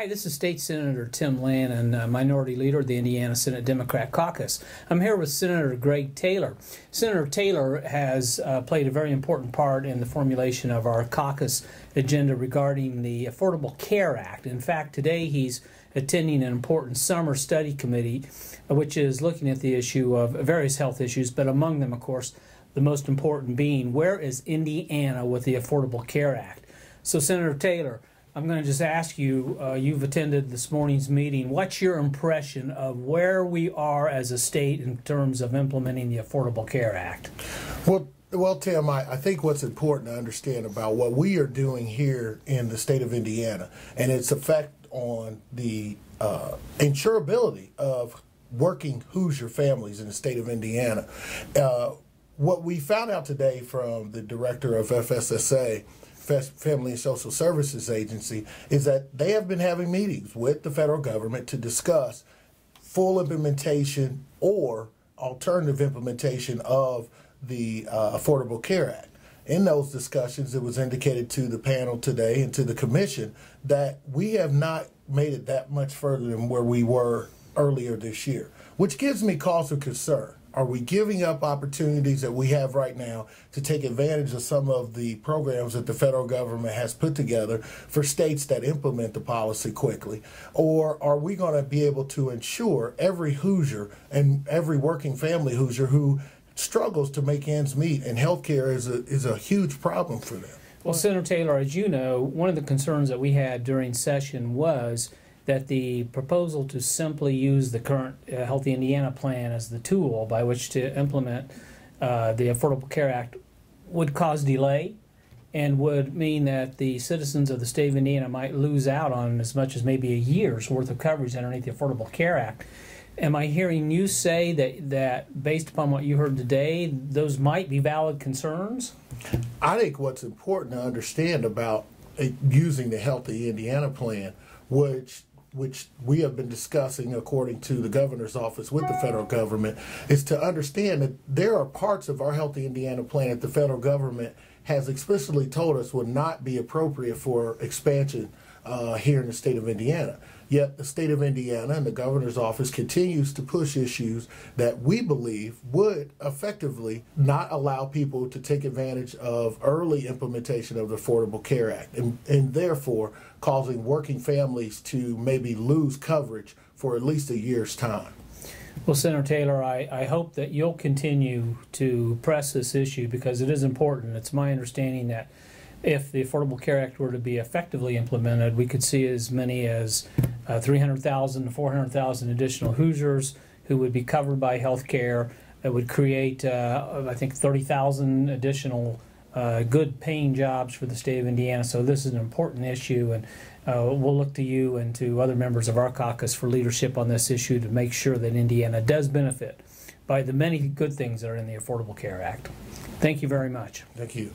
Hi, this is State Senator Tim Lanane, Minority Leader of the Indiana Senate Democrat Caucus. I'm here with Senator Greg Taylor. Senator Taylor has played a very important part in the formulation of our caucus agenda regarding the Affordable Care Act. In fact, today he's attending an important summer study committee, which is looking at the issue of various health issues, but among them, of course, the most important being, where is Indiana with the Affordable Care Act? So, Senator Taylor, I'm going to just ask you, you've attended this morning's meeting, what's your impression of where we are as a state in terms of implementing the Affordable Care Act? Well, Tim, I think what's important to understand about what we are doing here in the state of Indiana and its effect on the insurability of working Hoosier families in the state of Indiana. What we found out today from the director of FSSA, Family and Social Services Agency, is that they have been having meetings with the federal government to discuss full implementation or alternative implementation of the Affordable Care Act. In those discussions, it was indicated to the panel today and to the commission that we have not made it that much further than where we were earlier this year, which gives me cause of concern. Are we giving up opportunities that we have right now to take advantage of some of the programs that the federal government has put together for states that implement the policy quickly? Or are we going to be able to ensure every Hoosier and every working family Hoosier who struggles to make ends meet, and healthcare is a huge problem for them? Well, Senator Taylor, as you know, one of the concerns that we had during session was that the proposal to simply use the current Healthy Indiana plan as the tool by which to implement the Affordable Care Act would cause delay and would mean that the citizens of the state of Indiana might lose out on as much as maybe a year's worth of coverage underneath the Affordable Care Act. Am I hearing you say that based upon what you heard today, those might be valid concerns? I think what's important to understand about using the Healthy Indiana plan, which we have been discussing according to the governor's office with the federal government, is to understand that there are parts of our Healthy Indiana plan that the federal government has explicitly told us would not be appropriate for expansion here in the state of Indiana. Yet the state of Indiana and the governor's office continues to push issues that we believe would effectively not allow people to take advantage of early implementation of the Affordable Care Act, and therefore causing working families to maybe lose coverage for at least a year's time. Well, Senator Taylor, I hope that you'll continue to press this issue because it is important. It's my understanding that if the Affordable Care Act were to be effectively implemented, we could see as many as 300,000 to 400,000 additional Hoosiers who would be covered by health care. It would create, I think, 30,000 additional good paying jobs for the state of Indiana. So this is an important issue, and we'll look to you and to other members of our caucus for leadership on this issue to make sure that Indiana does benefit by the many good things that are in the Affordable Care Act. Thank you very much. Thank you.